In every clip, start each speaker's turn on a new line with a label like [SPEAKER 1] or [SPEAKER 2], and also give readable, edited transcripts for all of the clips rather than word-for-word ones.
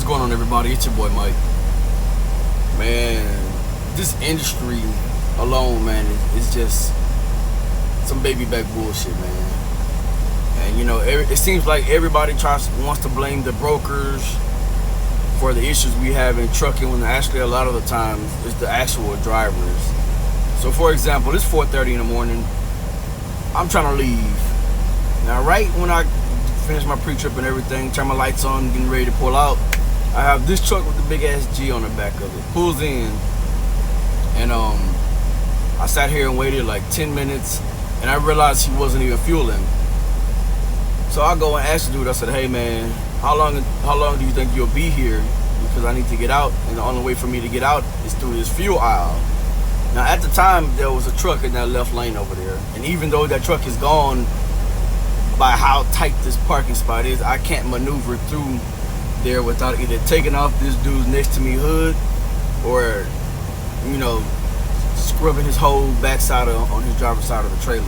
[SPEAKER 1] What's going on, everybody? It's your boy Mike. Man, this industry alone, man, is just some baby back bullshit, man. And you know, it seems like everybody wants to blame the brokers for the issues we have in trucking, when actually a lot of the times it's the actual drivers. So, for example, it's 4:30 in the morning. I'm trying to leave. Now, right when I finish my pre-trip and everything, turn my lights on, getting ready to pull out, I have this truck with the big ass G on the back of it. Pulls in, and I sat here and waited like 10 minutes, and I realized he wasn't even fueling. So I go and ask the dude. I said, "Hey man, how long do you think you'll be here? Because I need to get out, and the only way for me to get out is through this fuel aisle." Now, at the time, there was a truck in that left lane over there, and even though that truck is gone, by how tight this parking spot is, I can't maneuver through there without either taking off this dude's next to me hood, or, you know, scrubbing his whole backside on his driver's side of the trailer.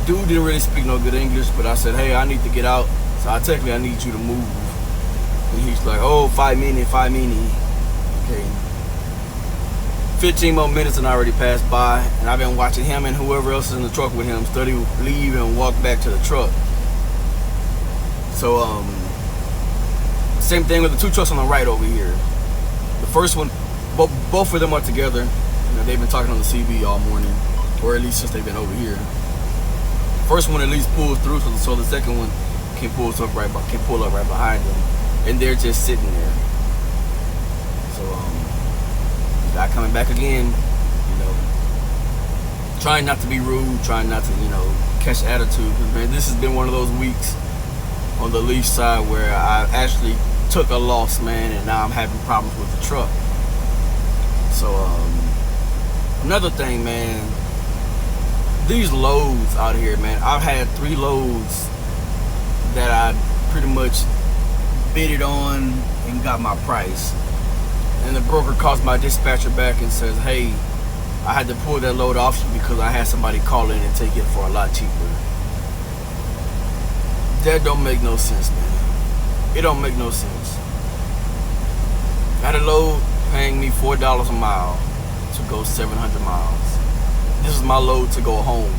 [SPEAKER 1] Dude didn't really speak no good English, but I said, "Hey, I need to get out, so I need you to move." And he's like, "Oh, 5 minutes. Okay. 15 more minutes and I already passed by, and I've been watching him and whoever else is in the truck with him study, leave, and walk back to the truck. So, same thing with the two trucks on the right over here. The first one, both of them are together. You know, they've been talking on the CB all morning, or at least since they've been over here. First one at least pulls through, so the second one can pull up right behind them, and they're just sitting there. So, guy coming back again, you know, trying not to be rude, trying not to, you know, catch attitude. Because, man, this has been one of those weeks on the leash side where I actually took a loss, man, and now I'm having problems with the truck. So, another thing, man, these loads out here, man, I've had 3 loads that I pretty much bidded on and got my price. And the broker calls my dispatcher back and says, "Hey, I had to pull that load off you because I had somebody call in and take it for a lot cheaper." That don't make no sense, man. It don't make no sense. I had a load paying me $4 a mile to go 700 miles. This is my load to go home,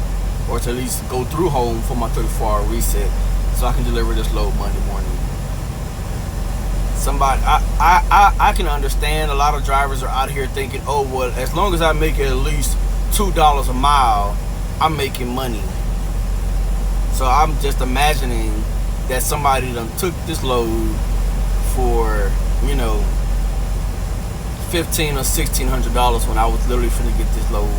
[SPEAKER 1] or to at least go through home for my 34-hour reset, so I can deliver this load Monday morning. I can understand a lot of drivers are out here thinking, "Oh, well, as long as I make at least $2 a mile, I'm making money." So I'm just imagining that somebody done took this load for, you know, $1,500 or $1,600 when I was literally finna get this load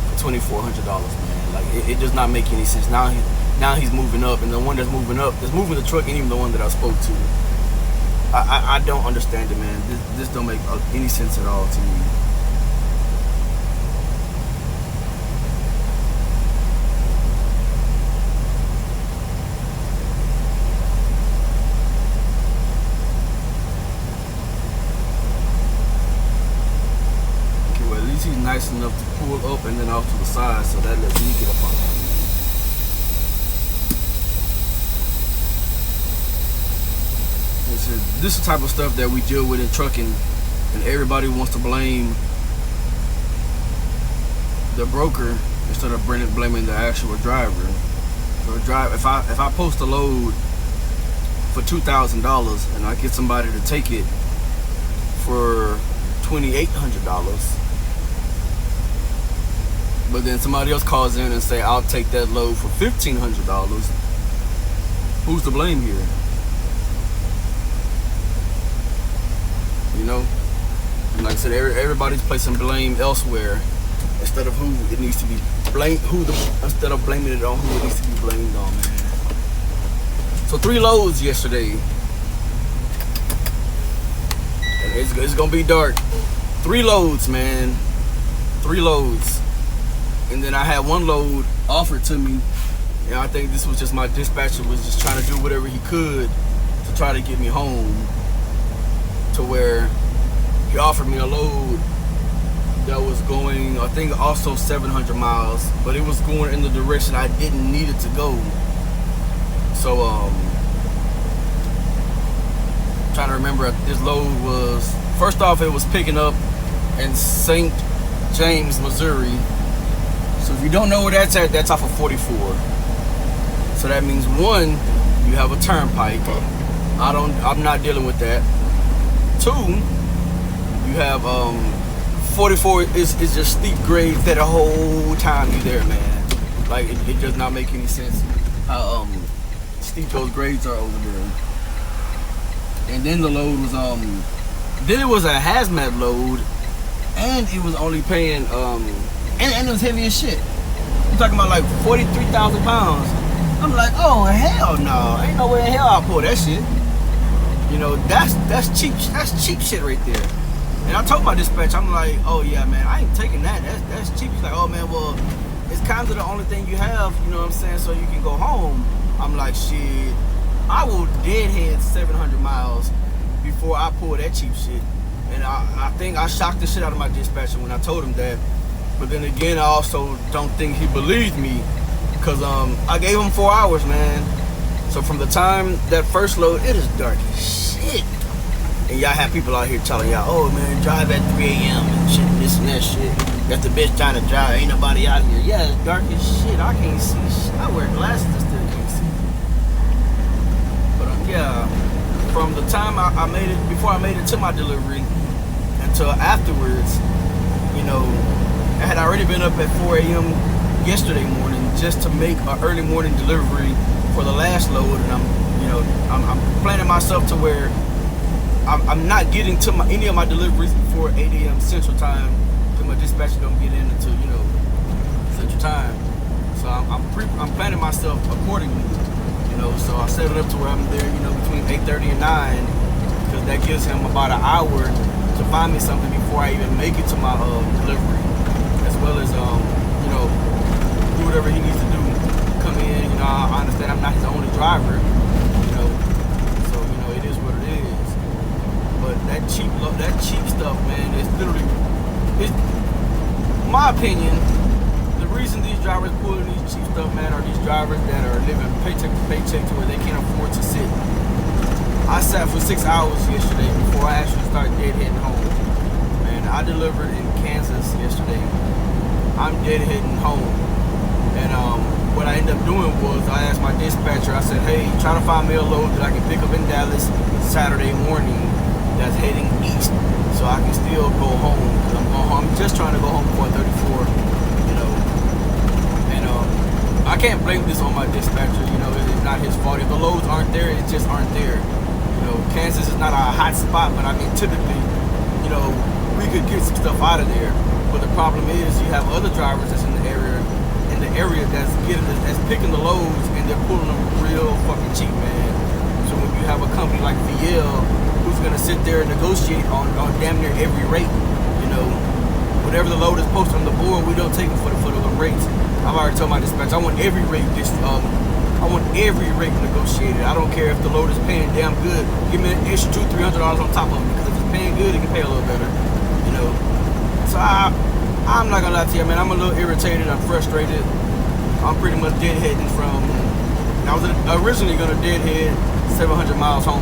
[SPEAKER 1] for $2,400, man. Like, it does not make any sense. Now he's moving up, and the one that's moving the truck ain't even the one that I spoke to. I don't understand it, man. This don't make any sense at all to me. Okay, well, at least he's nice enough to pull up and then off to the side, so that lets me get up on him. This is the type of stuff that we deal with in trucking, and everybody wants to blame the broker instead of blaming the actual driver. So if I post a load for $2,000 and I get somebody to take it for $2,800, but then somebody else calls in and say, "I'll take that load for $1,500," who's to blame here? You know, and like I said, everybody's placing blame elsewhere instead of who it needs to be blamed. Instead of blaming it on who it needs to be blamed on, man. So 3 loads yesterday, and it's gonna be dark. 3 loads, man. 3 loads, and then I had 1 load offered to me. And I think this was just my dispatcher was just trying to do whatever he could to try to get me home, to where he offered me a load that was going, I think, also 700 miles, but it was going in the direction I didn't need it to go. So trying to remember. This load was, first off, it was picking up in St. James, Missouri. So if you don't know where that's at, that's off of 44. So that means one, you have a turnpike. I'm not dealing with that. Two, you have 44 is just steep grades that the whole time you're there, man. Like it does not make any sense how steep those grades are over there. And then the load was then it was a hazmat load, and it was only paying and it was heavy as shit. You're talking about like 43,000 pounds. I'm like, oh hell no, ain't no way in hell I'll pull that shit. You know, that's cheap shit right there. And I told my dispatch, I'm like, oh yeah man, I ain't taking that. That's cheap. He's like, oh man, well, it's kind of the only thing you have, you know what I'm saying, so you can go home. I'm like, shit, I will deadhead 700 miles before I pull that cheap shit. And I think I shocked the shit out of my dispatcher when I told him that. But then again, I also don't think he believed me, because I gave him 4 hours, man. So from the time that first load, it is dark as shit. And y'all have people out here telling y'all, oh man, drive at 3 a.m. and shit, this and that shit. That's the bitch trying to drive, ain't nobody out here. Yeah, it's dark as shit, I can't see shit. I wear glasses and still can't see. But yeah, from the time I made it, before I made it to my delivery, until afterwards, you know, I had already been up at 4 a.m. yesterday morning just to make an early morning delivery for the last load, and I'm planning myself to where I'm not getting to any of my deliveries before 8 a.m. Central Time, because my dispatcher don't get in until, you know, Central Time. So I'm planning myself accordingly, you know. So I set it up to where I'm there, you know, between 8:30 and 9, because that gives him about an hour to find me something before I even make it to my delivery, as well as you know, do whatever he needs to do. Come in, you know, I understand I'm not his only driver, you know, so you know, it is what it is. But that cheap stuff, man, it's literally, in my opinion, the reason these drivers pulling these cheap stuff, man, are these drivers that are living paycheck to paycheck to where they can't afford to sit. I sat for 6 hours yesterday before I actually started deadheading home. And I delivered in Kansas yesterday. I'm deadheading home. And what I ended up doing was I asked my dispatcher, I said, hey, try to find me a load that I can pick up in Dallas Saturday morning that's heading east, so I can still go home. Because I'm going home. I'm just trying to go home before 34, you know. And I can't blame this on my dispatcher, you know. It's not his fault. If the loads aren't there, it just aren't there. You know, Kansas is not a hot spot, but I mean, typically, you know, we could get some stuff out of there. But the problem is, you have other drivers that's in the area that's picking the loads, and they're pulling them real fucking cheap, man. So when you have a company like VL who's gonna sit there and negotiate on damn near every rate, you know, whatever the load is posted on the board, we don't take them for the rates. I've already told my dispatch, I want every rate negotiated. I don't care if the load is paying damn good. Give me an extra $200-300 on top of it, because if it's paying good, it can pay a little better, you know. So I'm not gonna lie to you, man. I'm a little irritated. I'm frustrated. I'm pretty much deadheading from. I was originally gonna deadhead 700 miles home,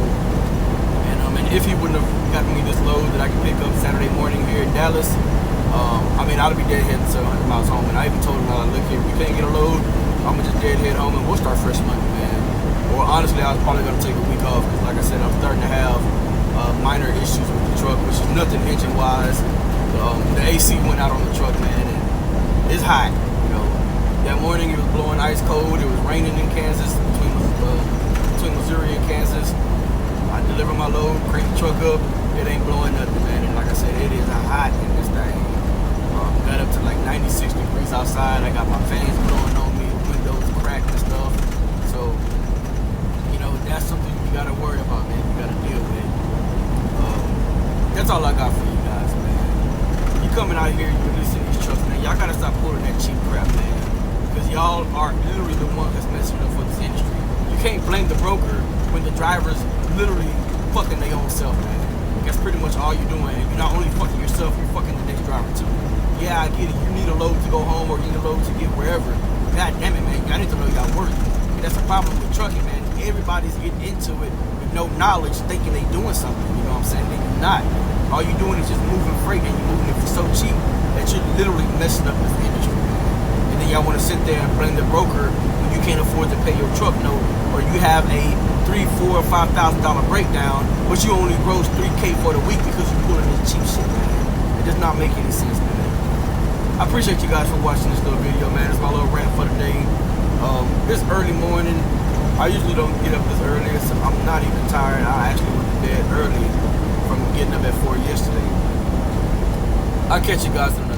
[SPEAKER 1] and if he wouldn't have gotten me this load that I can pick up Saturday morning here in Dallas, I mean, I'd be deadheading 700 miles home. And I even told him, look here, if we can't get a load, I'm gonna just deadhead home, and we'll start fresh Monday, man. Or honestly, I was probably gonna take a week off, because like I said, I'm starting to have minor issues with the truck, which is nothing engine-wise. The AC went out on the truck, man, and it's hot. You know, that morning it was blowing ice cold. It was raining in Kansas, between Missouri and Kansas. I delivered my load, cranked the truck up. It ain't blowing nothing, man. And like I said, it is hot in this thing. Got up to like 96 degrees outside. I got my fans blowing on me, windows cracked and stuff. So, you know, that's something you gotta worry about, man. You gotta deal with it. That's all I got for you guys, man. You coming out here, you releasing these trucks, man. Y'all gotta stop pulling that cheap crap, man. Because y'all are literally the one that's messing up for this industry. You can't blame the broker when the driver's literally fucking their own self, man. That's pretty much all you're doing. And you're not only fucking yourself, you're fucking the next driver too. Yeah, I get it. You need a load to go home, or you need a load to get wherever. God damn it, man. Y'all need to know y'all worth. And that's the problem with trucking, man. Everybody's getting into it no knowledge thinking they doing something. You know what I'm saying? They do not. All you doing is just moving freight, and you're moving it for so cheap that you're literally messing up this industry. And then y'all want to sit there and blame the broker when you can't afford to pay your truck note, or you have a $3, $4, or $5,000 breakdown, but you only gross $3K for the week because you're pulling this cheap shit, man. It does not make any sense, man. I appreciate you guys for watching this little video, man. It's my little rant for the day. It's early morning. I usually don't get up this early, so I'm not even tired. I actually went to bed early from getting up at 4 yesterday. I'll catch you guys in another